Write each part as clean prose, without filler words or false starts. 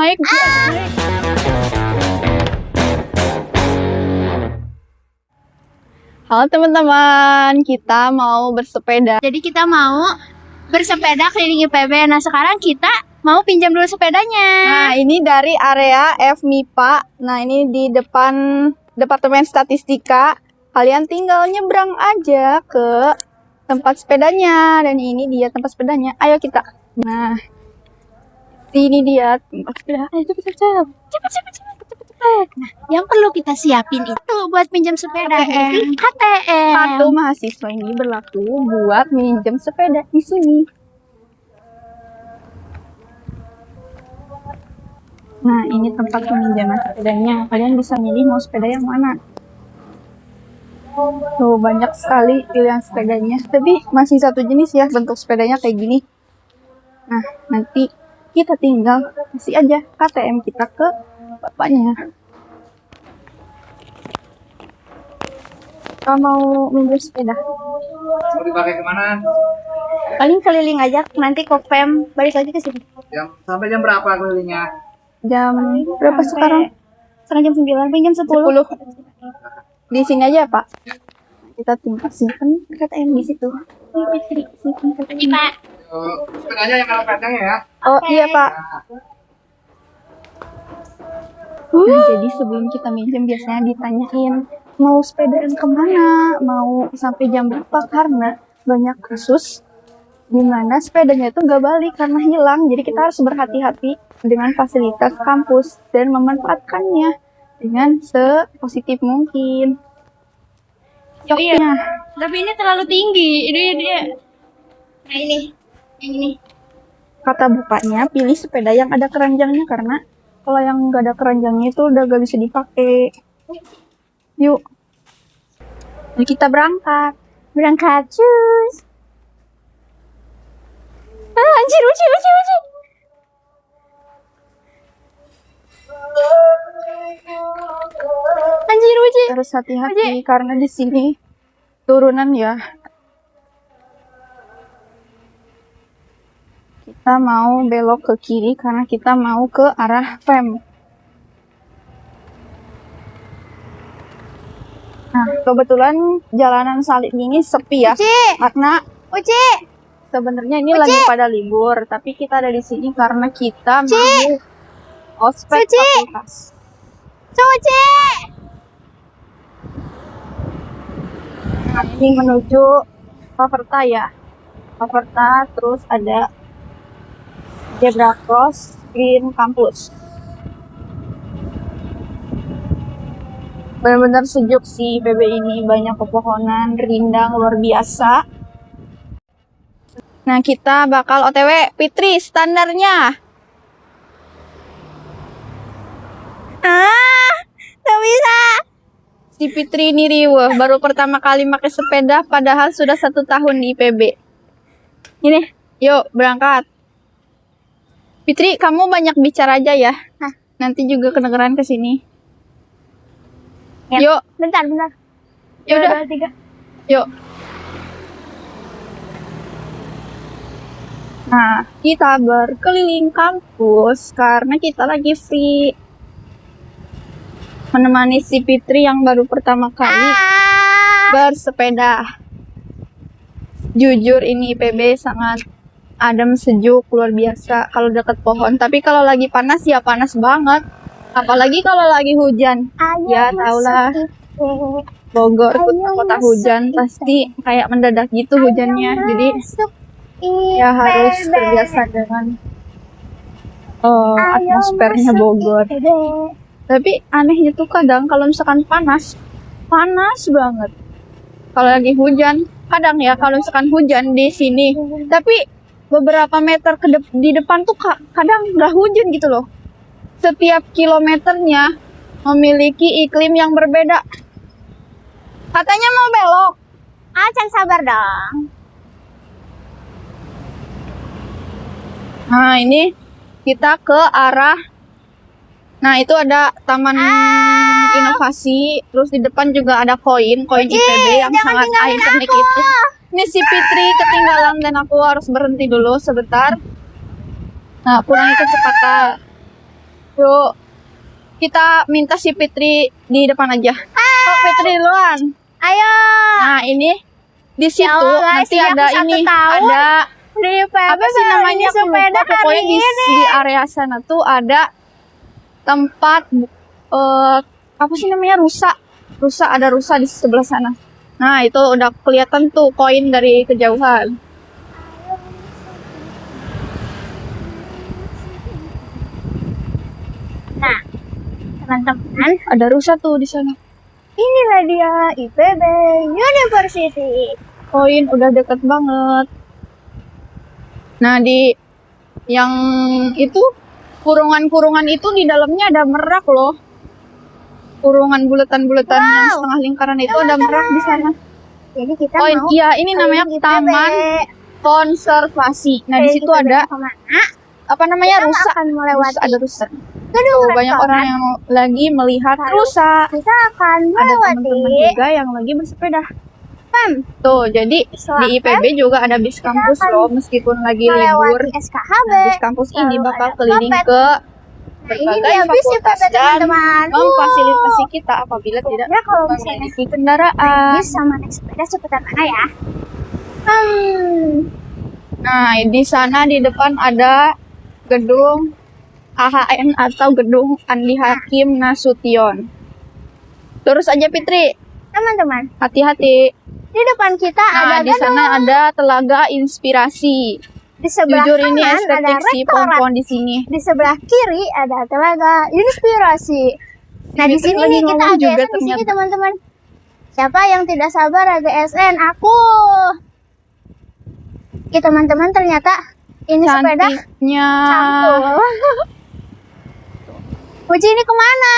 naik. Halo teman-teman, kita mau bersepeda. Jadi kita mau bersepeda keliling IPB. Nah sekarang kita mau pinjam dulu sepedanya. Nah ini dari area FMIPA. Nah ini di depan Departemen Statistika. Kalian tinggal nyebrang aja ke tempat sepedanya. Dan ini dia tempat sepedanya. Ayo kita. Nah ini dia tempat sepeda. Ayo cepet. Nah, yang perlu kita siapin itu buat pinjam sepeda KTM. Kartu mahasiswa ini berlaku buat minjem sepeda di sini. Nah, ini tempat peminjaman sepedanya. Kalian bisa milih mau sepeda yang mana. Tuh, banyak sekali pilihan sepedanya. Tapi masih satu jenis ya, bentuk sepedanya kayak gini. Nah, nanti kita tinggal kasih aja KTM kita ke bapaknya. Kalau mau minjem sepeda, Mau dipakai kemana? Paling keliling aja, nanti Kopem balik lagi ke sini. Sampai jam berapa kelilingnya? jam berapa sekarang? Sekarang jam 9, paling jam 10. 10. Di sini aja ya, Pak. Kita tinggal simpan KTM di situ. Ini Pak. Sepedanya yang kalau panjang ya. Oh iya, Pak. Nah, jadi sebelum kita minjem biasanya ditanyain mau sepedaan kemana, mau sampai jam berapa, karena banyak kasus di mana sepedanya itu nggak balik karena hilang. Jadi kita harus berhati-hati dengan fasilitas kampus dan memanfaatkannya dengan sepositif mungkin. Iya. Tapi ini terlalu tinggi. Ini dia. Nah ini. Kata bapaknya pilih sepeda yang ada keranjangnya, karena kalau yang nggak ada keranjangnya itu udah gak bisa dipakai. Yuk, jadi kita berangkat. Cus. Anjir, uci. Anjir, uci. Harus hati-hati karena di sini turunan ya. Kita mau belok ke kiri karena kita mau ke arah FEM. Nah, kebetulan jalanan Salib ini sepi ya. Uci. Karena Uci. sebenarnya ini lagi pada libur, tapi kita ada di sini karena kita mau ospek fakultas. Uci. Nah, ini menuju Paverta ya. Paverta, terus ada zebra cross green campus. Benar-benar sejuk sih PB ini, banyak pepohonan, rindang luar biasa. Nah, kita bakal OTW Fitri standarnya. Gak bisa. Si Fitri ini riweh, baru pertama kali pakai sepeda padahal sudah 1 tahun di IPB. Ini, yuk berangkat. Fitri, kamu banyak bicara aja ya. Nanti juga kedengeran ke sini. Ya. Yuk, Bentar. ya udah. 2, 3. Yuk. Nah, kita berkeliling kampus karena kita lagi free. Menemani si Fitri yang baru pertama kali bersepeda. Jujur ini IPB sangat adem, sejuk, luar biasa kalau deket pohon. Tapi kalau lagi panas ya panas banget. Apalagi kalau lagi hujan. Ya taulah, Bogor kota hujan pasti kayak mendadak gitu hujannya. Jadi ya harus terbiasa dengan atmosfernya Bogor. Tapi anehnya tuh kadang kalau misalkan panas banget. Kalau lagi hujan, kadang ya kalau misalkan hujan di sini, tapi beberapa meter di depan tuh kadang nggak hujan gitu loh. Setiap kilometernya memiliki iklim yang berbeda. Katanya mau belok. Can sabar dong. Nah, ini kita ke arah. Nah, itu ada Taman Inovasi. Terus di depan juga ada koin IPB yang sangat ikonik itu. Ini si Fitri ketinggalan dan aku harus berhenti dulu sebentar. Nah, kurangi kecepatan. Yuk, kita minta si Fitri di depan aja. Oh, Fitri duluan. Ayo. Nah, ini di situ Allah, nanti sejak ada 1 ini, tahun ada Di PB apa sih namanya? Aku lupa. sepeda Pokoknya hari ini. di area sana tuh ada tempat apa sih namanya, rusa ada rusa di sebelah sana. Nah, itu udah kelihatan tuh koin dari kejauhan. Nah, teman-teman, Ada rusa tuh di sana. inilah dia IPB University. Koin udah deket banget. Nah, di yang itu kurungan-kurungan itu di dalamnya ada merak loh. Kurungan bulatan-bulatan yang Wow. setengah lingkaran itu ada merak di sana. Jadi kita Oh mau iya, ini namanya keliling IPB. Taman Konservasi. Nah, di Keliling situ IPB ada kemana? apa namanya, Kita rusa. akan melewati Ada rusa. gedung Tuh, banyak restoran. orang yang lagi melihat Lalu rusa. Kita akan Ada teman-teman melewati juga yang lagi bersepeda. PEM. Tuh, jadi Setelah di IPB juga ada bis kampus akan loh, meskipun lagi libur. melewati SKHB. Nah, bis kampus ini Lalu bakal ada keliling Copet. ke Nah, ini berbagai dia bis fakultas IPB, dan teman-teman. memfasilitasi kita apabila tidak Ya kalau misalnya memiliki kendaraan. bis sama naik sepeda cepetan mana ya? Nah, di sana di depan ada gedung AHN atau gedung Andi Hakim Nasution. Terus aja Fitri, Teman-teman, hati-hati. di depan kita Nah, ada di sana ada telaga inspirasi. di sebelah Jujur ini kanan ada estetik sih rektorat. pohon-pohon di sini. Di sebelah kiri ada telaga inspirasi. Nah, di Fitri sini lagi nih kita ngomong juga AGSN di sini, ternyata. teman-teman. Siapa yang tidak sabar AGSN? Aku. Oke, teman-teman, ternyata ini sepeda Cantiknya. campur. Uci, ini kemana?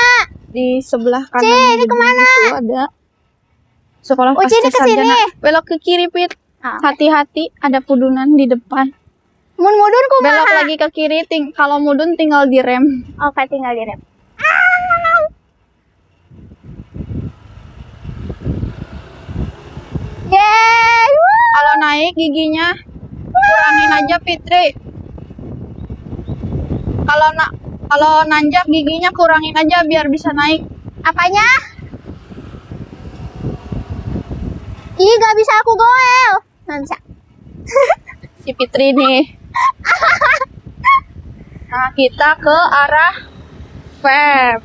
Di sebelah kanan Ci, ini gedung kemana? itu ada sekolah Uci, ini pasca kesini. sarjana. Belok ke kiri, Pit. Ah, Hati-hati, ada pudunan di depan. Mun-mudun Belok kumaha? lagi ke kiri, kalau mudun tinggal direm. Oke, tinggal direm. Yeay! Wuh. Kalau naik giginya kurangin aja, Fitri. Kalau nanjak giginya kurangin aja biar bisa naik. Apanya? Ih, gak bisa aku goel. Nggak bisa. Si Fitri nih. Nah, kita ke arah FEM.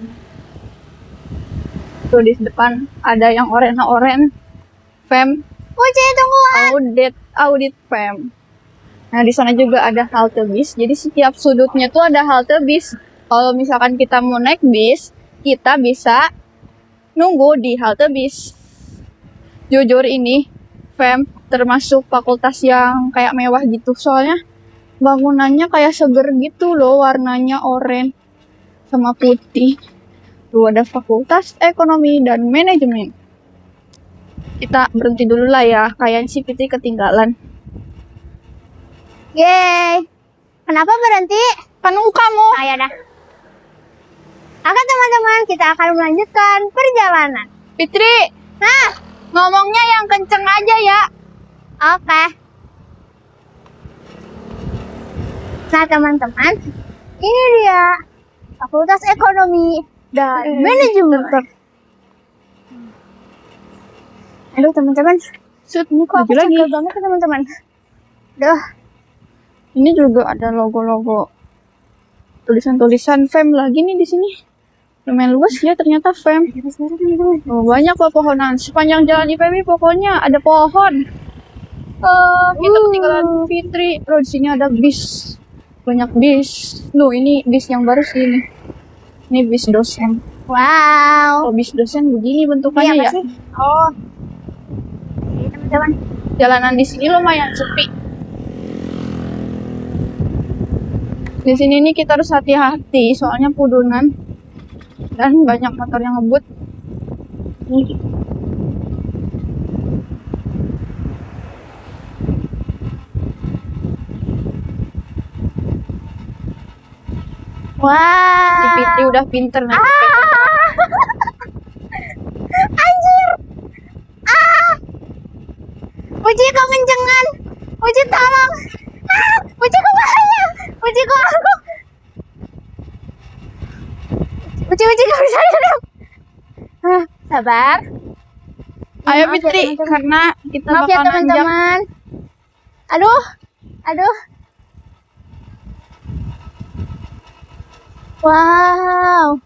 Tuh di depan ada yang oren-oren. FEM Uci, tunggu. audit FEM. Nah, di sana juga ada halte bis. Jadi setiap sudutnya tuh ada halte bis. Kalau misalkan kita mau naik bis, kita bisa nunggu di halte bis. Jujur ini FEM termasuk fakultas yang kayak mewah gitu. Soalnya bangunannya kayak seger gitu loh, warnanya oranye sama putih. Tuh ada Fakultas Ekonomi dan Manajemen. Kita berhenti dulu lah ya, kayaknya si Fitri ketinggalan. Yeay. Kenapa berhenti? Kan kamu. Ayo dah. Oke, teman-teman, kita akan melanjutkan perjalanan. Fitri, Nah, ngomongnya yang kenceng aja ya. oke. Nah, teman-teman, ini dia Fakultas Ekonomi dan Manajemen. Aduh, teman-teman, Sud, ini kok aku lagi lagi. cakep banget ya, teman-teman. Duh, Ini juga ada logo-logo, tulisan-tulisan FEM lagi nih di sini. Lumayan luas ya ternyata FEM. Oh, banyak pepohonan sepanjang jalan IPB, pokoknya ada pohon. Kita ketinggalan Fitri. Loh, di sini ada bis, banyak bis. Loh, ini bis yang baru sih ini. Ini bis dosen. wow. Oh, bis dosen begini Ini bentukannya apa ya. sih? Oh. Ini, teman-teman. Jalanan di sini lumayan sepi. Di sini nih kita harus hati-hati soalnya pudunan dan banyak motor yang ngebut. Nih. Si Wow. Fitri udah pinter nih. Anjir. Uji kok kencengan. Uji tolong. Uji kok bahaya. Uji kok aku. Uci gak bisa direm. Sabar. Ayo Maaf ya, Fitri, teman-teman. karena kita Maaf ya bakal nanjak. teman-teman. Aduh. Wow.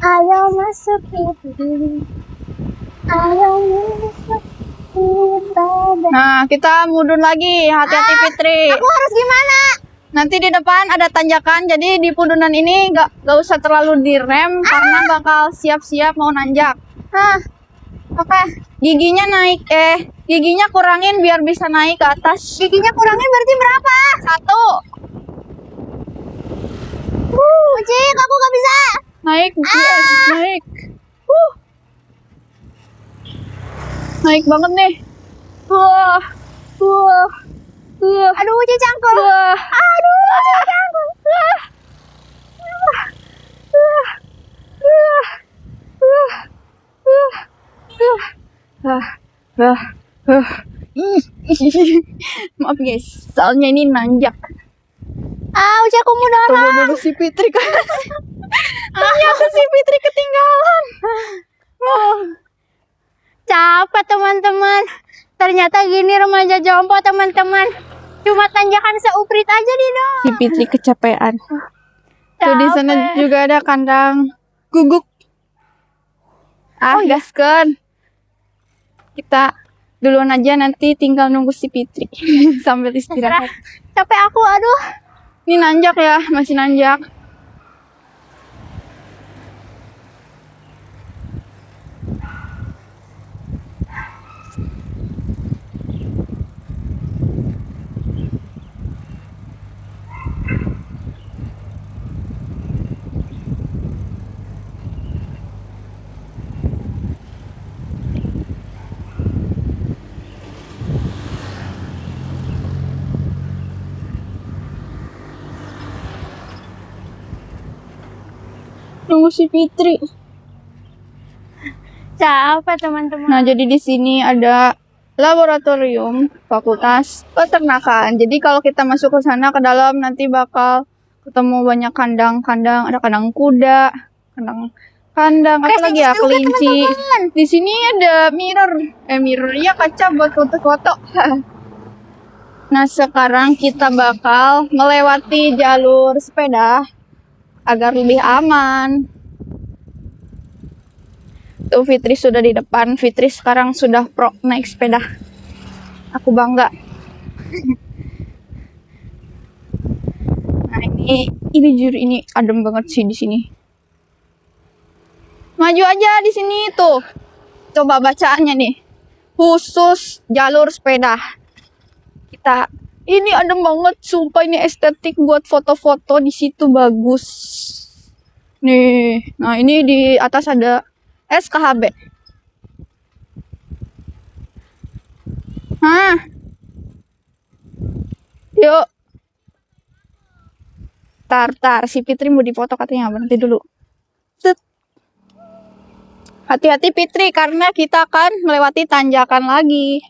Ayo masuk ini. Ayo masuk ini. Nah, kita mundur lagi. Hati-hati Fitri. Aku harus gimana? Nanti di depan ada tanjakan, jadi di pundunan ini gak usah terlalu direm karena bakal siap-siap mau nanjak. Oke. Giginya kurangin biar bisa naik ke atas. Giginya kurangin berarti berapa? 1. Uci, kamu gak bisa. Naik, yes, naik. Naik banget nih. Wah. Aduh, Uci cangkul. Wah. Aduh, Uci cangkul. Maaf guys, soalnya ini nanjak. Uci aku mau dorong. Tunggu dulu si Fitri kan. Ternyata si Fitri ketinggalan. Capek teman-teman. Ternyata gini remaja jompo teman-teman. Cuma tanjakan seuprit aja nih dong. Si Fitri kecapean. Tuh di sana juga ada kandang guguk. Gaskan. Kita duluan aja, nanti tinggal nunggu si Fitri sambil istirahat. Capek aku, aduh. Ini nanjak ya, masih nanjak. Nunggu si Fitri. Capek teman-teman. Nah, jadi di sini ada laboratorium Fakultas Peternakan. Jadi kalau kita masuk ke sana ke dalam nanti bakal ketemu banyak kandang-kandang, ada kandang kuda, kandang apa lagi ya, juga, kelinci. Di sini ada mirror ya, kaca buat foto-foto. Nah, sekarang kita bakal melewati jalur sepeda agar lebih aman. Tuh Fitri sudah di depan. Fitri sekarang sudah pro naik sepeda. Aku bangga. Nah, ini adem banget sih di sini. Maju aja di sini tuh. Coba bacaannya nih. Khusus jalur sepeda. Ini adem banget, sumpah ini estetik buat foto-foto, di situ bagus. Nih, nah ini di atas ada SKHB. Yuk. Tar, si Fitri mau difoto katanya, berhenti dulu. Set. Hati-hati Fitri, karena kita akan melewati tanjakan lagi.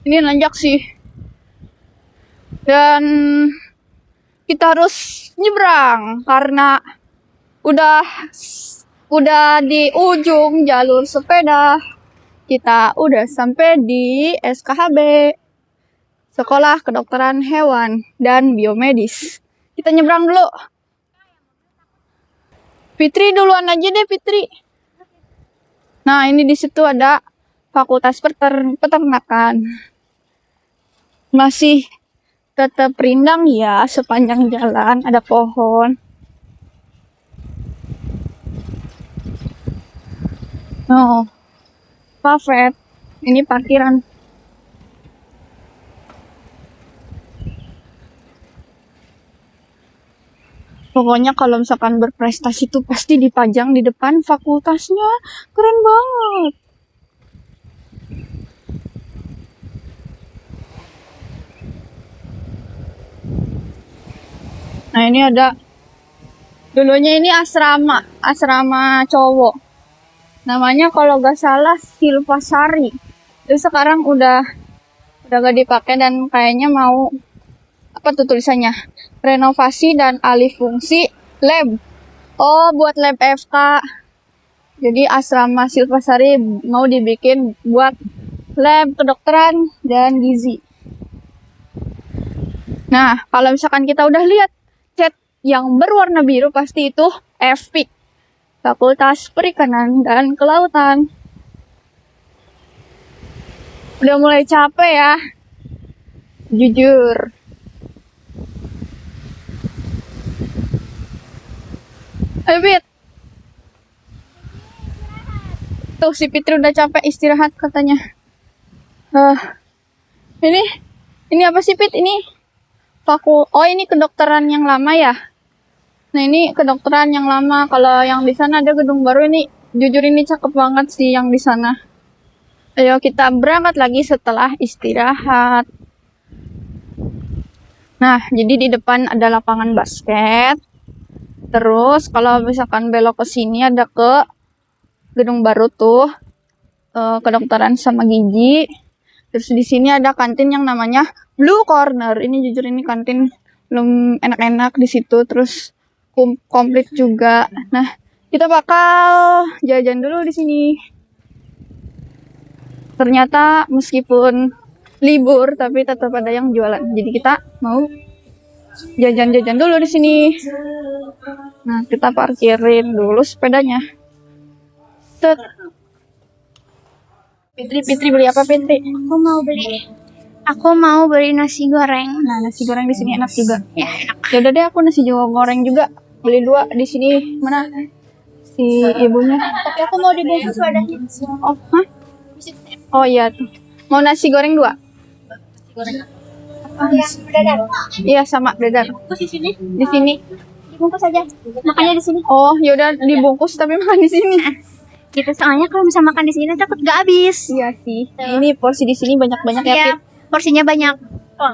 Ini nanjak sih. Dan kita harus nyebrang karena udah di ujung jalur sepeda. Kita udah sampai di SKHB, Sekolah Kedokteran Hewan dan Biomedis. Kita nyebrang dulu. Fitri duluan aja deh, Fitri. Nah, ini di situ ada Fakultas Peternakan. Masih tetap rindang ya, sepanjang jalan ada pohon. Oh, perfect. Ini parkiran. Pokoknya kalau misalkan berprestasi tuh pasti dipajang di depan fakultasnya. Keren banget. Nah, ini ada, dulunya ini asrama cowok. Namanya kalau gak salah Silvasari. Itu sekarang udah gak dipakai dan kayaknya mau, apa tuh tulisannya? Renovasi dan alih fungsi lab. Oh, buat lab FK. Jadi asrama Silvasari mau dibikin buat lab kedokteran dan gizi. Nah, kalau misalkan kita udah lihat cat yang berwarna biru, pasti itu FPIK, Fakultas Perikanan dan Kelautan. Udah mulai capek ya, jujur. Ayo, Fit. Tuh, si Fitri udah capek istirahat katanya. Ini apa sih, Fit? Ini oh, ini kedokteran yang lama ya? Nah, ini kedokteran yang lama. Kalau yang di sana ada gedung baru ini. Jujur ini cakep banget sih yang di sana. Ayo kita berangkat lagi setelah istirahat. Nah, jadi di depan ada lapangan basket. Terus kalau misalkan belok ke sini ada ke gedung baru tuh, kedokteran sama gizi. Terus di sini ada kantin yang namanya Blue Corner. Ini jujur ini kantin belum enak-enak di situ. Terus komplit juga. Nah, kita bakal jajan dulu di sini. Ternyata meskipun libur tapi tetap ada yang jualan. Jadi kita mau jajan-jajan dulu di sini. Nah, kita parkirin dulu sepedanya. Set. Fitri beli apa, Fitri? Aku mau beli nasi goreng. Nah, nasi goreng di sini enak juga. Ya, enak. Ya udah deh, aku nasi goreng juga. Beli 2 di sini. Mana si ibunya? Tapi aku mau dibungkus wadahnya. Oh, hah? Oh iya tuh. Mau nasi goreng 2? Dadar. Iya, sama dadar. Bungkus di sini. Di sini. Dibungkus aja. Makannya di sini. Oh, yaudah dibungkus tapi makan di sini. Gitu, soalnya kalau bisa makan di sini takut gak habis. Iya sih. Ini porsi di sini banyak-banyak ya, Iya, Fit. porsinya banyak. Oh.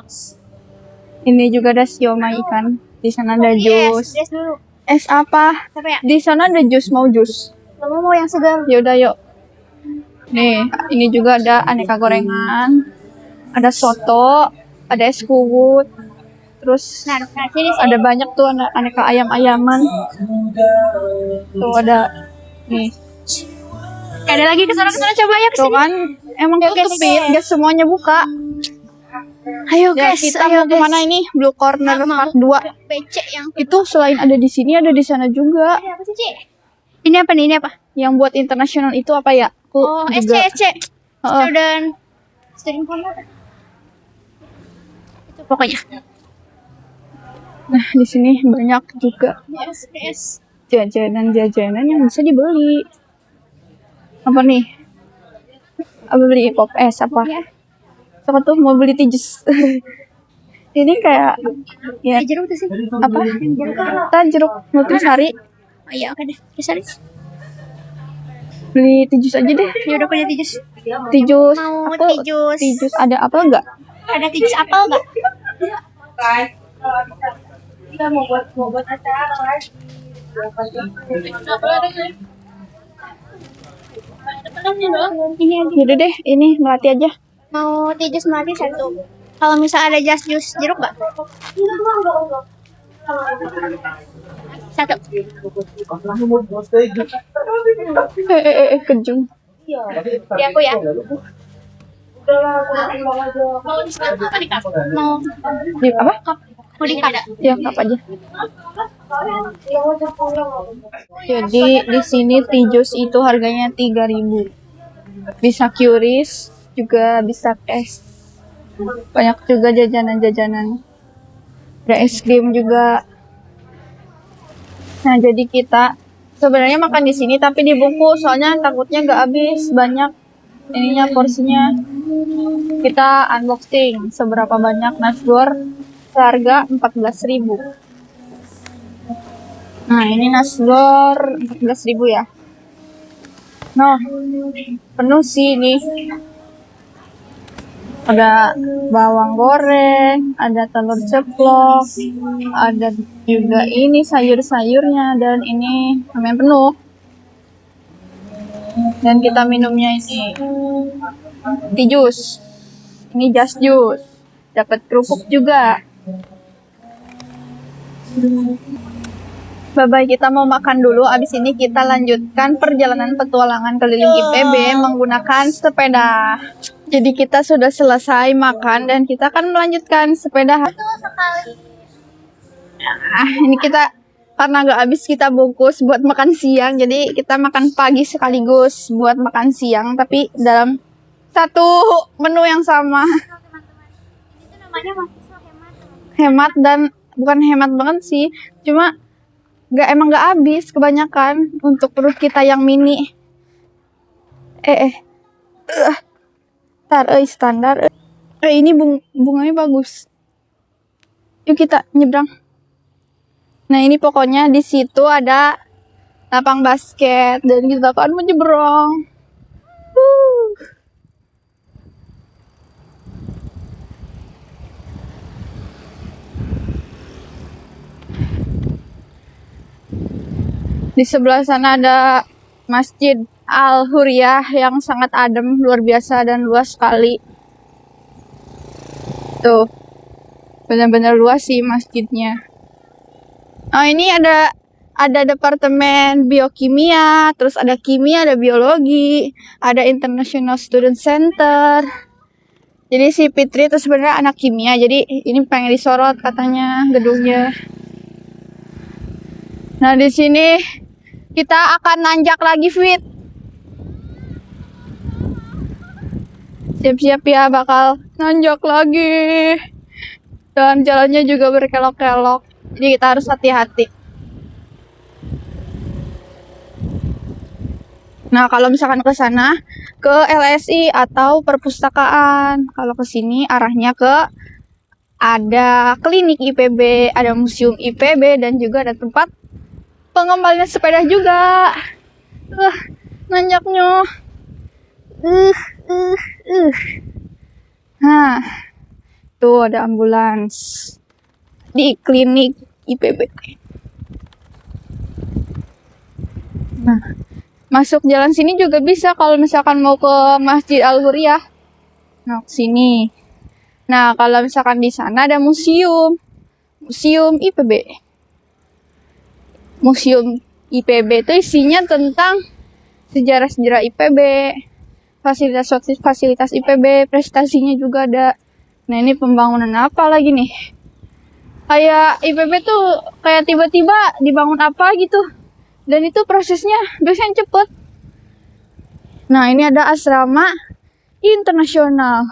Ini juga ada siomay ikan. Di sana ada jus. Yes dulu. Es apa? Apa ya? Di sana ada jus, mau jus. Kamu mau yang segar? Yaudah, yuk. Nih, ini juga ada aneka gorengan. Ada soto, ada es kuwut. Terus Nah, sini ada banyak tuh aneka ayam-ayaman. Tuh ada nih. ada lagi kesana coba ya Tuh kesini. kan emang Yuk, tutup, guys. Fit. Gak semuanya buka. Ayo Ya, guys, kita ayo mau kemana ini? Blue Corner Part 2. PC yang Itu selain ada di sini ada di sana juga. apa sih, Ci? Ini apa nih? Ini apa? Yang buat internasional itu apa ya? Aku Oh, SC, juga. SC. Student Corner. Itu pokoknya. Nah, di sini banyak juga S. jajanan-jajanan yang bisa dibeli. Apa nih? Apa beli pop es apa? Ya. Siapa tuh mau beli tijus? Ini kayak ya Jeruk tuh sih. apa? Kita jeruk nutrisari. Oh iya, oke deh. Bisa deh. Beli tijus aja deh. Ya udah punya tijus. Tijus. Mau Aku tijus. tijus ada apa enggak? Ada tijus apel enggak? Kita mau buat acara. Ini aja. Yaudah deh, ini melati aja. Mau tijus melati 1. Kalau misal ada jus jeruk enggak? 1. Kejung. Di aku ya. Mau Di apa? mau di cup. Ya, apa aja. Jadi di sini tijus itu harganya 3.000. Bisa QRIS, juga bisa cash. Banyak juga jajanan-jajanan. Ada es krim juga. Nah, jadi kita sebenarnya makan di sini tapi dibungkus soalnya takutnya nggak habis, banyak ininya porsinya. Kita unboxing seberapa banyak nasgor seharga 14.000. Nah, ini nasgor 14.000 ya. Nah, penuh sih ini. Ada bawang goreng, ada telur ceplok, ada juga ini sayur-sayurnya, dan ini ramen penuh. Dan kita minumnya ini tea jus. Ini just juice. Dapat kerupuk juga. Bye-bye, kita mau makan dulu. Abis ini kita lanjutkan perjalanan petualangan keliling IPB menggunakan sepeda. Jadi kita sudah selesai makan dan kita akan melanjutkan sepeda. Ini kita karena gak habis kita bungkus buat makan siang. Jadi kita makan pagi sekaligus buat makan siang. Tapi dalam satu menu yang sama. Itu namanya mahasiswa hemat. Hemat dan bukan hemat banget sih. Cuma emang gak habis kebanyakan untuk perut kita yang mini. Standar. Ini bunganya bagus. Yuk kita nyebrang. Nah, ini pokoknya di situ ada lapang basket dan kita akan menyeberang. Di sebelah sana ada Masjid Al-Huriyah yang sangat adem, luar biasa dan luas sekali. Tuh, benar-benar luas sih masjidnya. Oh, ini ada departemen biokimia, terus ada kimia, ada biologi, ada International Student Center. Jadi si Fitri itu sebenarnya anak kimia, jadi ini pengen disorot katanya gedungnya. Nah, di sini kita akan nanjak lagi, Fit. Siap-siap ya, bakal nanjak lagi. Dan jalannya juga berkelok-kelok. Jadi kita harus hati-hati. Nah, kalau misalkan ke sana, ke LSI atau perpustakaan. Kalau ke sini arahnya ke ada klinik IPB, ada museum IPB, dan juga ada tempat pengembalian sepeda juga. Nanjaknya. Nah, tuh ada ambulans di klinik IPB. Nah, masuk jalan sini juga bisa kalau misalkan mau ke Masjid Al-Huriyah. Nah, sini. Nah, kalau misalkan di sana ada museum IPB. Museum IPB itu isinya tentang sejarah-sejarah IPB, fasilitas IPB, prestasinya juga ada. Nah, ini pembangunan apa lagi nih? Kayak IPB tuh kayak tiba-tiba dibangun apa gitu. Dan itu prosesnya biasanya cepet. Nah, ini ada asrama internasional.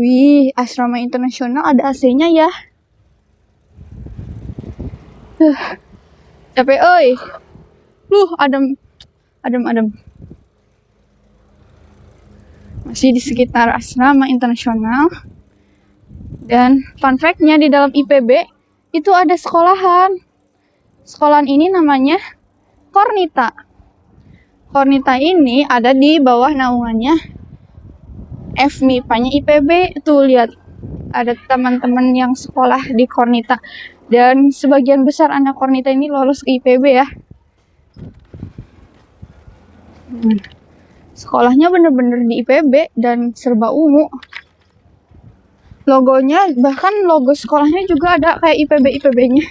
Wih, asrama internasional ada AC-nya ya. Capek, oi. Adem. Masih di sekitar asrama internasional. Dan fun fact-nya di dalam IPB itu ada sekolahan. Sekolahan ini namanya Kornita. Kornita ini ada di bawah naungannya FMIPA-nya IPB. Tuh lihat, ada teman-teman yang sekolah di Kornita. Dan sebagian besar anak Kornita ini lolos ke IPB ya. Sekolahnya bener-bener di IPB dan serba ungu. Logonya, bahkan logo sekolahnya juga ada kayak IPB-nya.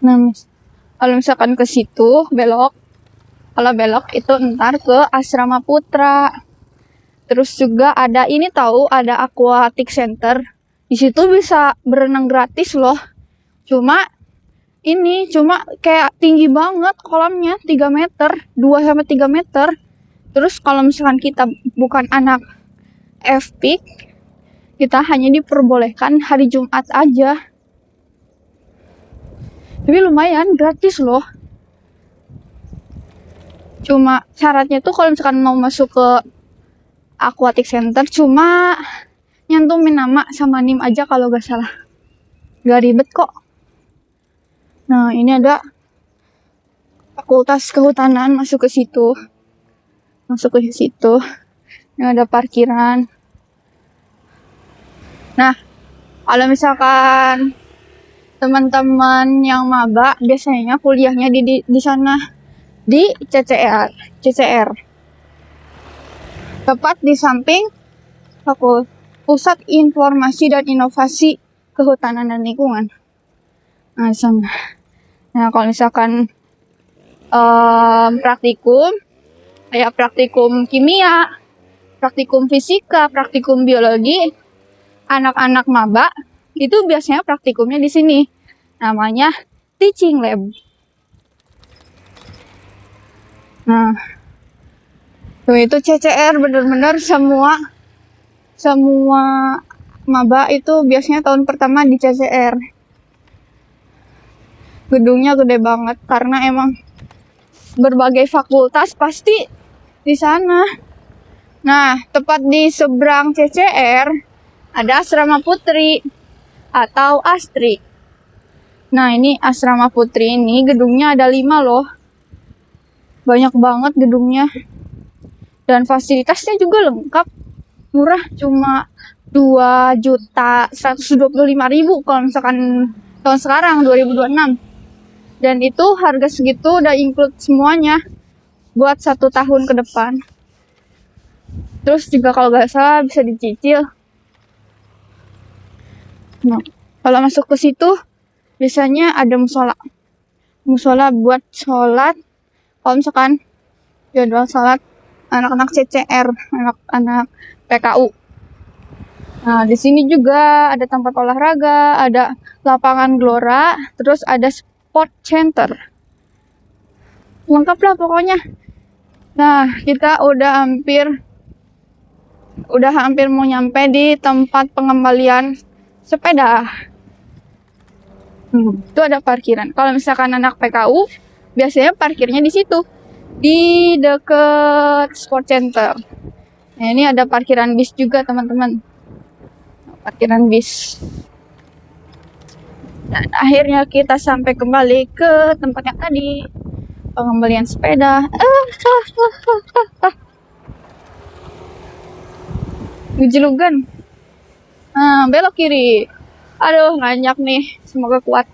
Nah, kalau misalkan ke situ belok, kalau belok itu ntar ke Asrama Putra. Terus juga ada ini tahu, ada aquatic center. Di situ bisa berenang gratis loh. Cuma kayak tinggi banget kolamnya, 3 meter, 2-3 meter. Terus kalau misalkan kita bukan anak FPIK, kita hanya diperbolehkan hari Jumat aja. Tapi lumayan, gratis loh. Cuma syaratnya tuh kalau misalkan mau masuk ke aquatic center, cuma nyantumin nama sama NIM aja kalau gak salah. Gak ribet kok. Nah, ini ada Fakultas Kehutanan, masuk ke situ. Ini ada parkiran. Nah, kalau misalkan teman-teman yang maba biasanya kuliahnya di sana, di CCR. Tepat di samping Pusat Informasi dan Inovasi Kehutanan dan Lingkungan. Nah, di sana. Nah, kalau misalkan praktikum, kayak praktikum kimia, praktikum fisika, praktikum biologi, anak-anak maba itu biasanya praktikumnya di sini. Namanya teaching lab. Nah, tuh itu CCR, bener-bener semua maba itu biasanya tahun pertama di CCR. Gedungnya gede banget karena emang berbagai fakultas pasti di sana. Nah, tepat di seberang CCR ada Asrama Putri atau ASTRI. Nah, ini Asrama Putri ini gedungnya ada 5 loh. Banyak banget gedungnya. Dan fasilitasnya juga lengkap. Murah, cuma 2.125.000 kalau misalkan tahun sekarang 2026. Dan itu harga segitu udah include semuanya buat 1 tahun ke depan. Terus juga kalau nggak salah bisa dicicil. Nah, kalau masuk ke situ biasanya ada musola buat sholat. Kalau misalkan jadwal sholat anak-anak CCR, anak-anak PKU. Nah, di sini juga ada tempat olahraga, ada lapangan gelora, terus ada sport center. Lengkap lah pokoknya. Nah, kita udah hampir mau nyampe di tempat pengembalian sepeda. Itu ada parkiran. Kalau misalkan anak PKU, biasanya parkirnya di situ, di deket sport center. Nah, ini ada parkiran bis juga, teman-teman. Parkiran bis. Dan akhirnya kita sampai kembali ke tempat yang tadi, pengembalian sepeda. Gejelugan. Nah, belok kiri. Aduh, nanjak nih. Semoga kuat.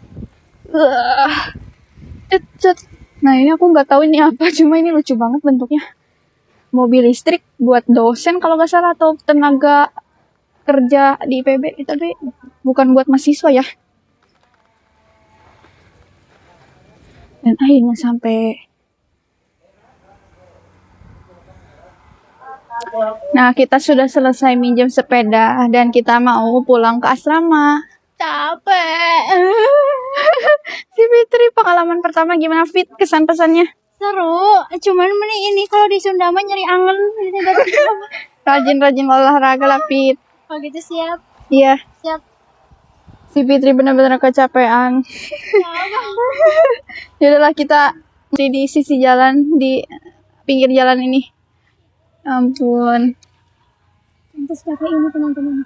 Nah, ini aku nggak tahu ini apa. Cuma ini lucu banget bentuknya. Mobil listrik buat dosen kalau nggak salah, atau tenaga kerja di IPB. Tapi bukan buat mahasiswa ya. Dan akhirnya sampai. Nah, kita sudah selesai minjem sepeda dan kita mau pulang ke asrama. Capek. Si Fitri, pengalaman pertama gimana, Fit? Kesan pesannya? Seru, cuman ini kalau di Sunda mah nyeri angen. Rajin-rajin olahraga lah, Fit. Oh gitu, siap. Iya. Siap. Si Fitri benar-benar kecapean. Yaudahlah, kita di sisi jalan, di pinggir jalan ini. Ampun. Terus capek ini teman-teman.